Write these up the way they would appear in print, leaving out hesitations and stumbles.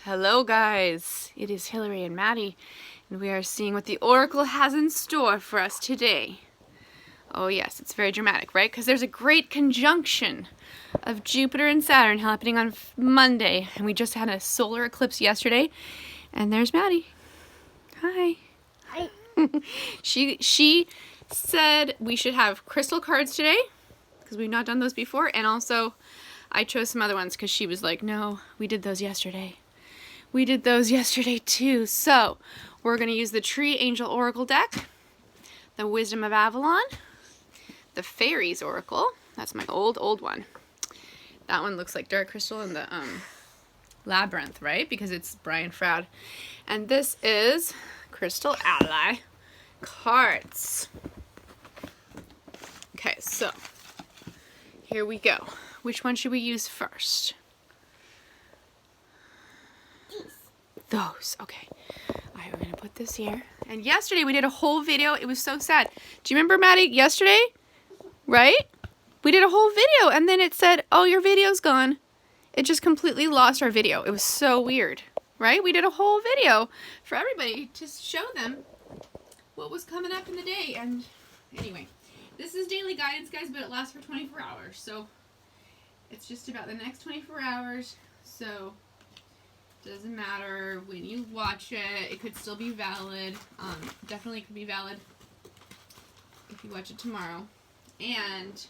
Hello guys, it is Hilary and Maddie, and we are seeing what the Oracle has in store for us today. Oh yes, it's very dramatic, right? Because there's a great conjunction of Jupiter and Saturn happening on Monday, and we just had a solar eclipse yesterday, and there's Maddie. Hi. Hi. She said we should have crystal cards today, because we've not done those before, and also I chose some other ones because she was like, no, we did those yesterday. We did those yesterday too. So we're going to use the Tree Angel Oracle deck, the Wisdom of Avalon, the Fairies Oracle. That's my old one. That one looks like Dark Crystal and the Labyrinth, right? Because it's Brian Froud. And this is Crystal Ally cards. Okay, so here we go. Which one should we use first? Those. Okay. Alright, we're gonna put this here. And yesterday we did a whole video. It was so sad. Do you remember, Maddie, yesterday? Right? We did a whole video and then it said, oh, your video's gone. It just completely lost our video. It was so weird. Right? We did a whole video for everybody to show them what was coming up in the day. And anyway, this is daily guidance, guys, but it lasts for 24 hours. So it's just about the next 24 hours. So doesn't matter when you watch it, it could still be valid. Definitely could be valid if you watch it tomorrow. And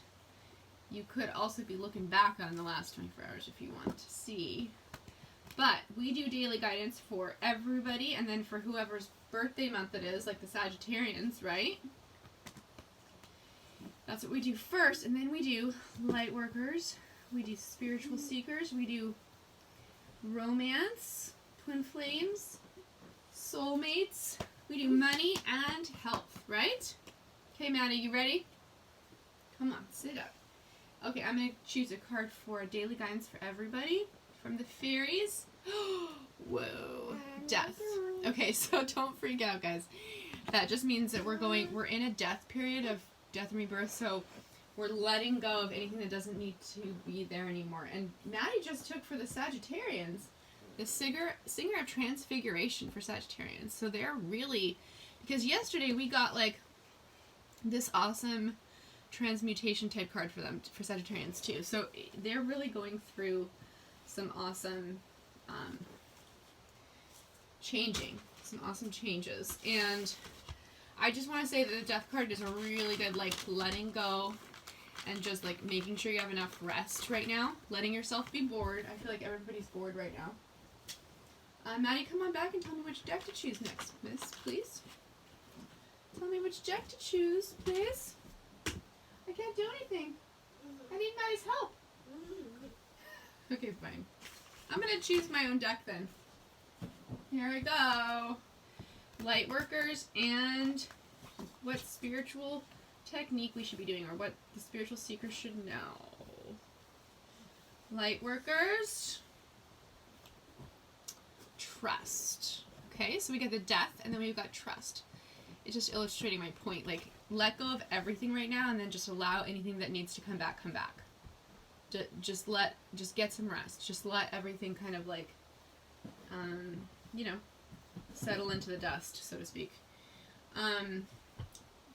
you could also be looking back on the last 24 hours if you want to see. But we do daily guidance for everybody, and then for whoever's birthday month it is, like the Sagittarians, right? That's what we do first, and then we do light workers, we do spiritual seekers, we do romance, twin flames, soulmates, we do money and health, right? Okay, Maddie, you ready? Come on, sit up. Okay, I'm going to choose a card for daily guidance for everybody from the fairies. Whoa, death. Okay, so don't freak out, guys. That just means that we're in a death period of death and rebirth, so we're letting go of anything that doesn't need to be there anymore. And Maddie just took for the Sagittarians the singer of transfiguration for Sagittarians. So they're really, because yesterday we got like this awesome transmutation type card for them, for Sagittarians too. So they're really going through some awesome some awesome changes. And I just want to say that the death card is a really good, like, letting go and just, like, making sure you have enough rest right now. Letting yourself be bored. I feel like everybody's bored right now. Maddie, come on back and tell me which deck to choose next, miss, please. Tell me which deck to choose, please. I can't do anything. I need Maddie's help. Okay, fine. I'm going to choose my own deck then. Here we go. Light workers and what spiritual technique we should be doing, or what the spiritual seeker should know. Light workers. Trust. Okay, so we got the death and then we've got trust. It's just illustrating my point. Like, let go of everything right now and then just allow anything that needs to come back, come back. Just get some rest. Just let everything kind of like, you know, settle into the dust, so to speak.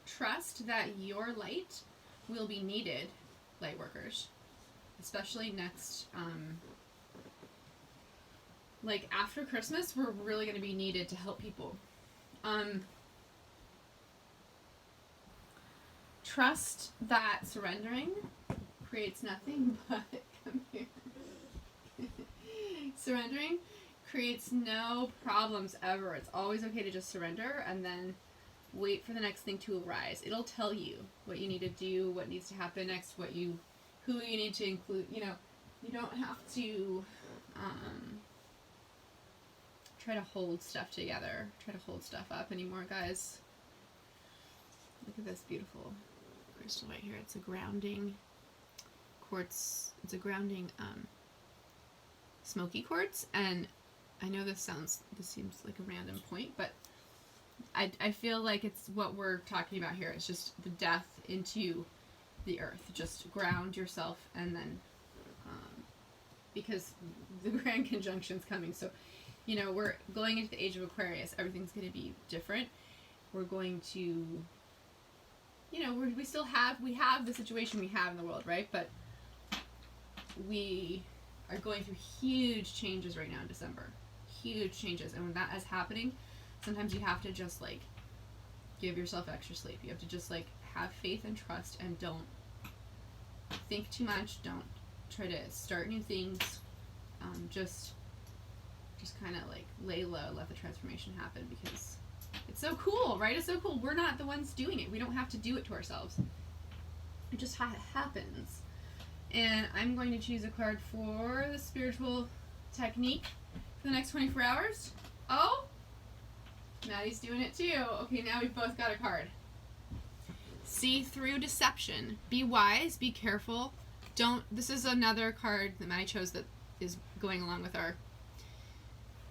Trust that your light will be needed, light workers, especially next, like after Christmas, we're really going to be needed to help people. Trust that surrendering creates nothing but, come here. Surrendering creates no problems ever. It's always okay to just surrender and then wait for the next thing to arise. It'll tell you what you need to do, what needs to happen next, who you need to include. You know, you don't have to try to hold stuff together, try to hold stuff up anymore, guys. Look at this beautiful crystal right here. It's a grounding quartz. It's a grounding smoky quartz, and I know this seems like a random point, but I feel like it's what we're talking about here. It's just the death into the earth. Just ground yourself, and then because the grand conjunction's coming, so you know, we're going into the age of Aquarius. Everything's going to be different. We're going to, you know, we have the situation we have in the world, right? But we are going through huge changes right now in December. Huge changes. And when that is happening, sometimes you have to just, like, give yourself extra sleep. You have to just, like, have faith and trust, and don't think too much. Don't try to start new things. Just kind of, like, lay low, let the transformation happen, because it's so cool, right? It's so cool. We're not the ones doing it. We don't have to do it to ourselves. It just happens. And I'm going to choose a card for the spiritual technique for the next 24 hours. Oh, Maddie's doing it too. Okay, now we've both got a card. See through deception. Be wise, be careful. This is another card that Maddie chose that is going along with our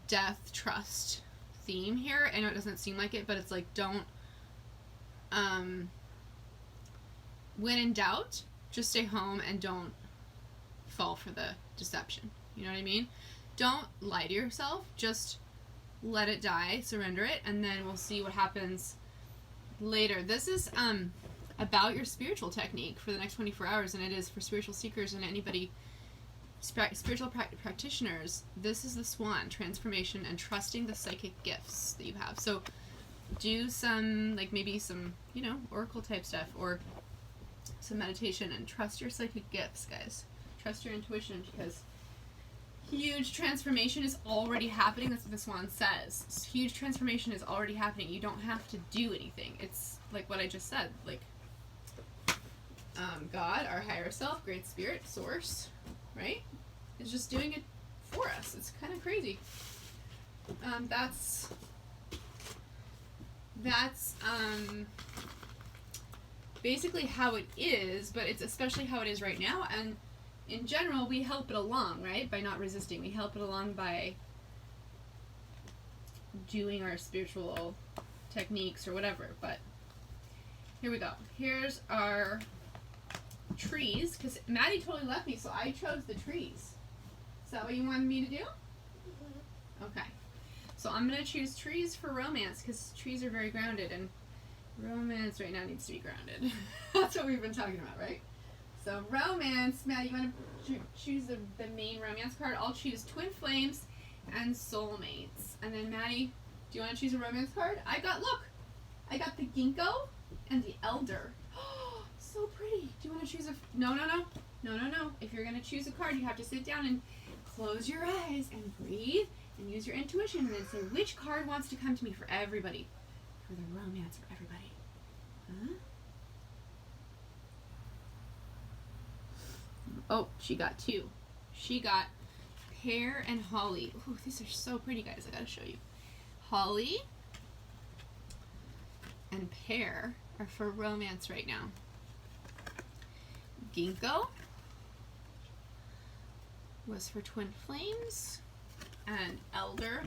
death, trust theme here. I know it doesn't seem like it, but it's like, don't, when in doubt, just stay home and don't fall for the deception. You know what I mean? Don't lie to yourself. Just let it die, surrender it, and then we'll see what happens later. This is about your spiritual technique for the next 24 hours, and it is for spiritual seekers and anybody, spiritual practitioners. This is the swan, transformation and trusting the psychic gifts that you have. So do some, like, maybe some, you know, oracle type stuff, or some meditation, and trust your psychic gifts, guys. Trust your intuition, because huge transformation is already happening. That's what the swan says. Huge transformation is already happening. You don't have to do anything. It's like what I just said. Like, God, our higher self, great spirit, source, right, is just doing it for us. It's kind of crazy. That's basically how it is, but it's especially how it is right now. And in general, we help it along, right? By not resisting. We help it along by doing our spiritual techniques or whatever. But here we go. Here's our trees, because Maddie totally left me, so I chose the trees. Is that what you wanted me to do? Mm-hmm. Okay. So I'm going to choose trees for romance, because trees are very grounded, and romance right now needs to be grounded. That's what we've been talking about, right? So romance, Maddie, you want to choose the main romance card? I'll choose twin flames and soulmates. And then Maddie, do you want to choose a romance card? I got the ginkgo and the elder. So pretty. Do you want to choose no. If you're going to choose a card, you have to sit down and close your eyes and breathe and use your intuition, and then say, which card wants to come to me for everybody? For the romance for everybody. Huh? Oh, she got two. She got pear and holly. Ooh, these are so pretty, guys. I gotta show you. Holly and pear are for romance right now. Ginkgo was for twin flames, and elder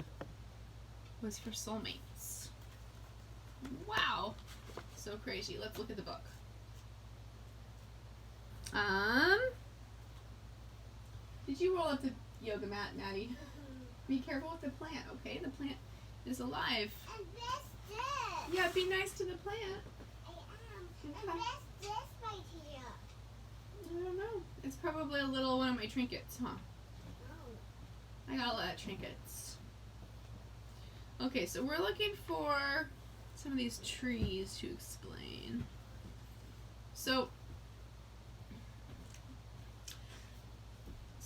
was for soulmates. Wow, so crazy. Let's look at the book. Did you roll up the yoga mat, Maddie? Be careful with the plant, okay? The plant is alive. And this. Yeah, be nice to the plant. I am. Okay. And this right here. I don't know. It's probably a little one of my trinkets, huh? Oh. I got a lot of trinkets. Okay, so we're looking for some of these trees to explain. So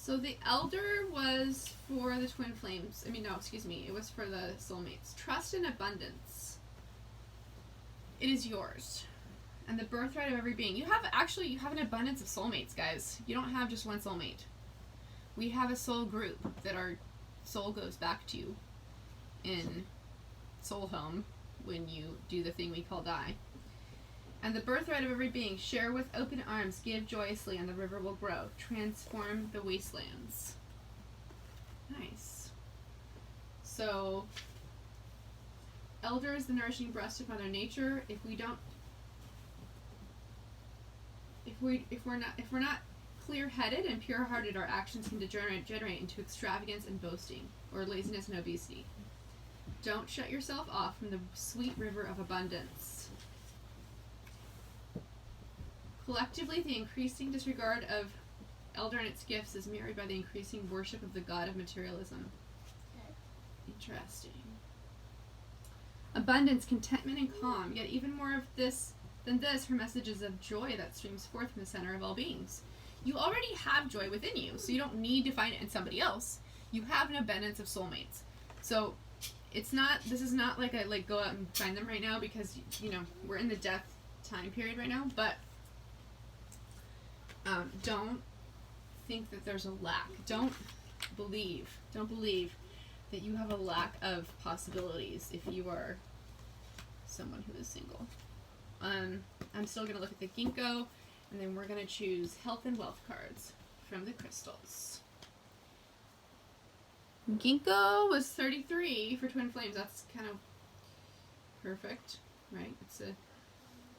the elder was for the twin flames. It was for the soulmates. Trust and abundance. It is yours. And the birthright of every being. You have an abundance of soulmates, guys. You don't have just one soulmate. We have a soul group that our soul goes back to in soul home when you do the thing we call die. And the birthright of every being, share with open arms, give joyously, and the river will grow. Transform the wastelands. Nice. So, elder is the nourishing breast of Mother Nature. If we're not clear-headed and pure-hearted, our actions can degenerate into extravagance and boasting, or laziness and obesity. Don't shut yourself off from the sweet river of abundance. Collectively, the increasing disregard of elder and its gifts is mirrored by the increasing worship of the god of materialism. Interesting. Abundance, contentment, and calm. Yet even more of this than this, her message is of joy that streams forth from the center of all beings. You already have joy within you, so you don't need to find it in somebody else. You have an abundance of soulmates. So it's not, this is not like I go out and find them right now because, you know, we're in the death time period right now, but don't think that there's a lack. Don't believe that you have a lack of possibilities if you are someone who is single. I'm still going to look at the ginkgo, and then we're going to choose health and wealth cards from the crystals. Ginkgo was 33 for twin flames. That's kind of perfect, right?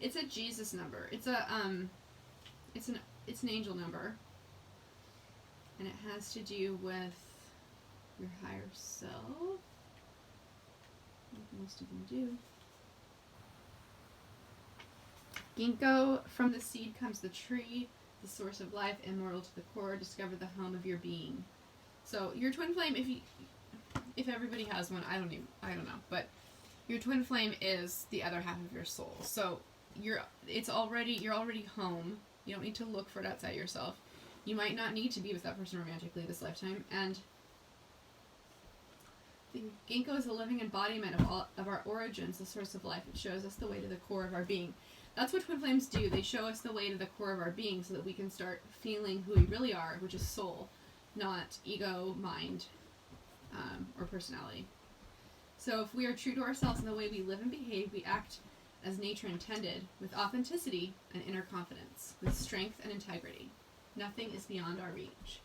It's a Jesus number. It's an angel number, and it has to do with your higher self, like most of them do. Ginkgo, from the seed comes the tree, the source of life, immortal to the core. Discover the home of your being. So your twin flame, if everybody has one, I don't know, but your twin flame is the other half of your soul. So you're already home. You don't need to look for it outside yourself. You might not need to be with that person romantically this lifetime, and the ginkgo is a living embodiment of our origins, the source of life. It shows us the way to the core of our being. That's what twin flames do. They show us the way to the core of our being so that we can start feeling who we really are, which is soul, not ego, mind, or personality. So if we are true to ourselves in the way we live and behave, we act as nature intended, with authenticity and inner confidence, with strength and integrity. Nothing is beyond our reach.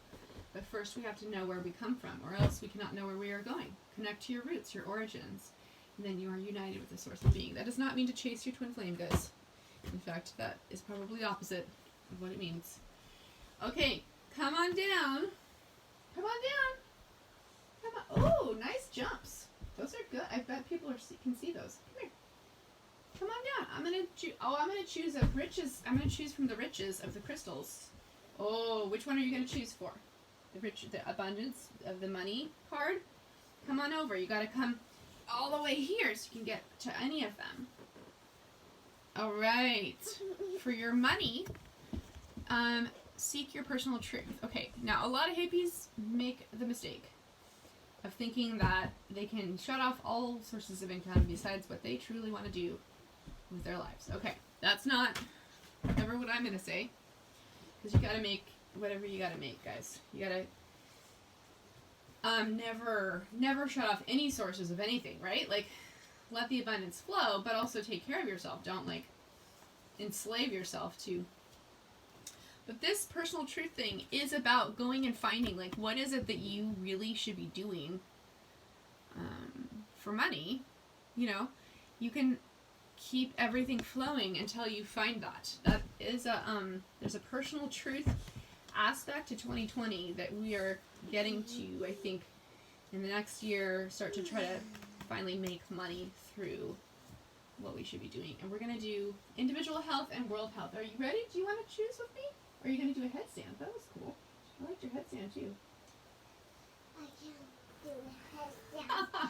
But first we have to know where we come from, or else we cannot know where we are going. Connect to your roots, your origins, and then you are united with the source of being. That does not mean to chase your twin flame, guys. In fact, that is probably the opposite of what it means. Okay, come on down. Come on down. Come on. Oh, nice jumps. Those are good. I bet people can see those. Come here. Come on down. I'm gonna choose a riches. I'm gonna choose from the riches of the crystals. Oh, which one are you gonna choose for? The abundance of the money card. Come on over. You gotta come all the way here so you can get to any of them. All right. For your money, seek your personal truth. Okay. Now, a lot of hippies make the mistake of thinking that they can shut off all sources of income besides what they truly want to do with their lives. Okay, that's not ever what I'm going to say, because you got to make whatever you got to make, guys. You got to never shut off any sources of anything, right? Like, let the abundance flow, but also take care of yourself. Don't, like, enslave yourself to... But this personal truth thing is about going and finding, like, what is it that you really should be doing for money. You know, you can keep everything flowing until you find that. That is there's a personal truth aspect to 2020 that we are getting to, I think, in the next year, start to try to finally make money through what we should be doing. And we're going to do individual health and world health. Are you ready? Do you want to choose with me? Or are you going to do a headstand? That was cool. I liked your headstand too. I can't do a headstand.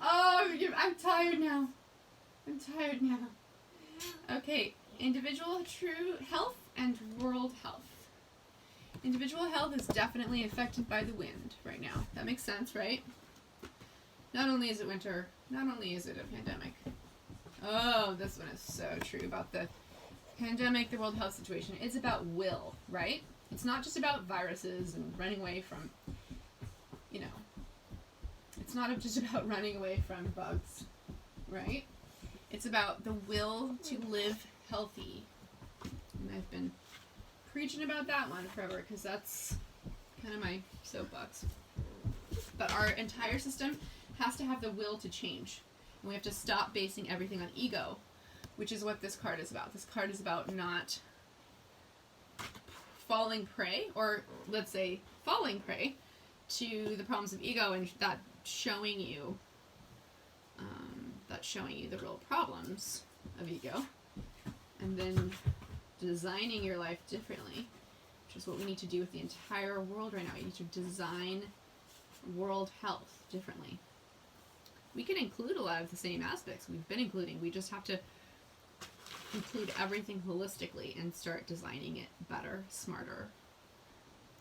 Oh, I'm tired now. I'm tired now. Okay, individual true health and world health. Individual health is definitely affected by the wind right now. That makes sense, right? Not only is it winter, not only is it a pandemic. Oh, this one is so true about the pandemic, the world health situation. It's about will, right? It's not just about viruses and running away from, you know, it's not just about running away from bugs, right? It's about the will to live healthy. And I've been preaching about that one forever because that's kind of my soapbox. But our entire system has to have the will to change. And we have to stop basing everything on ego, which is what this card is about. This card is about not falling prey, or let's say falling prey, to the problems of ego, and that showing you the real problems of ego, and then designing your life differently, which is what we need to do with the entire world right now. We need to design world health differently. We can include a lot of the same aspects we've been including. We just have to include everything holistically and start designing it better, smarter,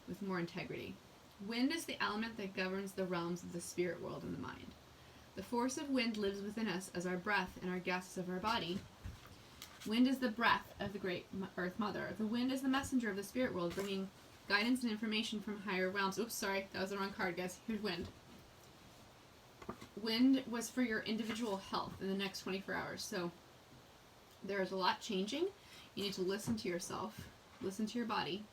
with more integrity. Wind is the element that governs the realms of the spirit world and the mind. The force of wind lives within us as our breath and our gases of our body. Wind is the breath of the great Earth Mother. The wind is the messenger of the spirit world, bringing guidance and information from higher realms. Oops, sorry, that was the wrong card, guys. Here's wind. Wind was for your individual health in the next 24 hours. So there is a lot changing. You need to listen to yourself, listen to your body,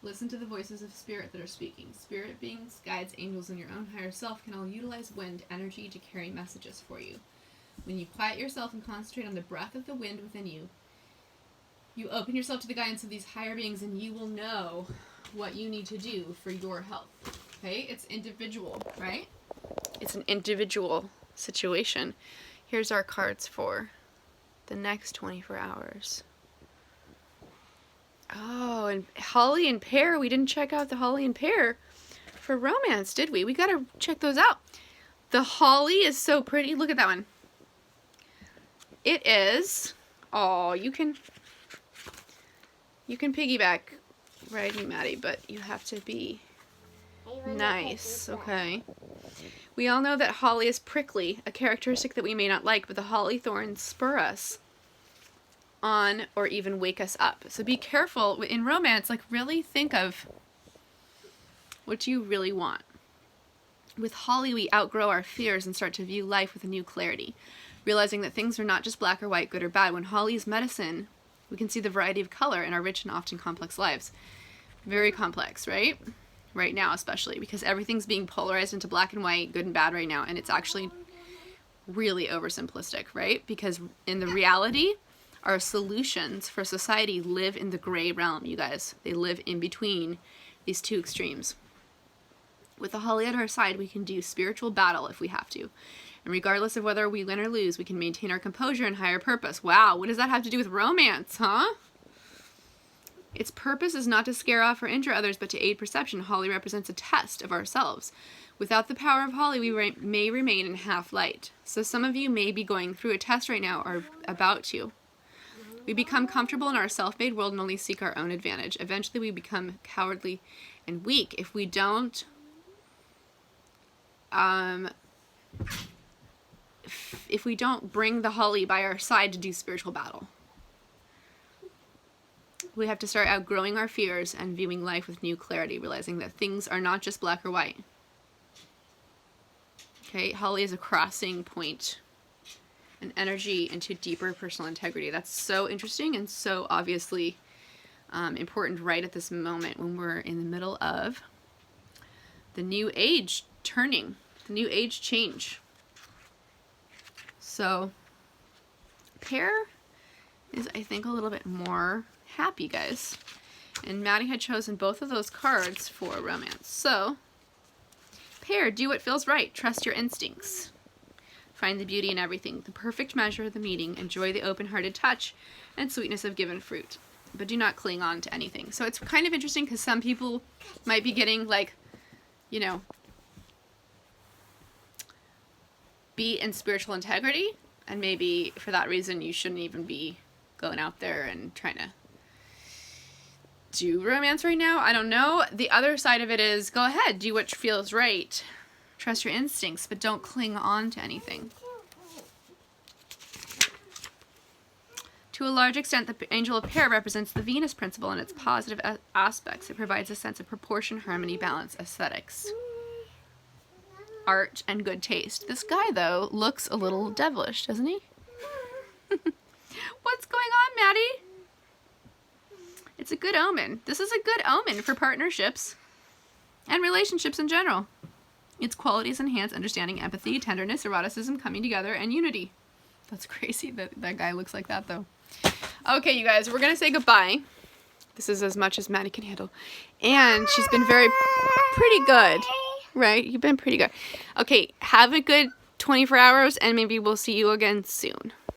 listen to the voices of spirit that are speaking. Spirit beings, guides, angels, and your own higher self can all utilize wind energy to carry messages for you. When you quiet yourself and concentrate on the breath of the wind within you, you open yourself to the guidance of these higher beings, and you will know what you need to do for your health. Okay? It's individual, right? It's an individual situation. Here's our cards for the next 24 hours. Oh, and Holly and Pear. We didn't check out the Holly and Pear for romance, did we? We gotta check those out. The Holly is so pretty. Look at that one. It is. Oh, you can piggyback ride me, Maddie, but you have to be nice. Okay. We all know that holly is prickly, a characteristic that we may not like, but the holly thorns spur us on or even wake us up. So be careful in romance. Like, really think of what you really want. With holly, we outgrow our fears and start to view life with a new clarity, realizing that things are not just black or white, good or bad. When holly is medicine, we can see the variety of color in our rich and often complex lives. Very complex, right? Right now, especially, because everything's being polarized into black and white, good and bad right now, and it's actually really oversimplistic, right? Because in the reality, our solutions for society live in the gray realm, you guys. They live in between these two extremes. With the holly at our side, we can do spiritual battle if we have to. And regardless of whether we win or lose, we can maintain our composure and higher purpose. Wow, what does that have to do with romance, huh? Its purpose is not to scare off or injure others, but to aid perception. Holly represents a test of ourselves. Without the power of holly, we may remain in half light. So some of you may be going through a test right now or about to. We become comfortable in our self-made world and only seek our own advantage. Eventually, we become cowardly and weak if we don't bring the holly by our side to do spiritual battle. We have to start outgrowing our fears and viewing life with new clarity, realizing that things are not just black or white. Okay, holly is a crossing point, an energy into deeper personal integrity. That's so interesting and so obviously important right at this moment when we're in the middle of the new age turning, the new age change. So, Pear is, I think, a little bit more happy, guys. And Maddie had chosen both of those cards for romance. So, Pear, do what feels right. Trust your instincts. Find the beauty in everything. The perfect measure of the meeting. Enjoy the open-hearted touch and sweetness of given fruit. But do not cling on to anything. So it's kind of interesting because some people might be getting, like, you know, be in spiritual integrity, and maybe for that reason you shouldn't even be going out there and trying to do romance right now. I don't know. The other side of it is, go ahead, do what feels right. Trust your instincts, but don't cling on to anything. To a large extent, the angel of Pear represents the Venus principle and its positive aspects. It provides a sense of proportion, harmony, balance, aesthetics, art, and good taste. This guy, though, looks a little devilish, doesn't he? What's going on, Maddie? It's a good omen. This is a good omen for partnerships and relationships in general. Its qualities enhance understanding, empathy, tenderness, eroticism, coming together, and unity. That's crazy that that guy looks like that, though. Okay, you guys, we're going to say goodbye. This is as much as Maddie can handle. And she's been pretty good, right? You've been pretty good. Okay, have a good 24 hours and maybe we'll see you again soon.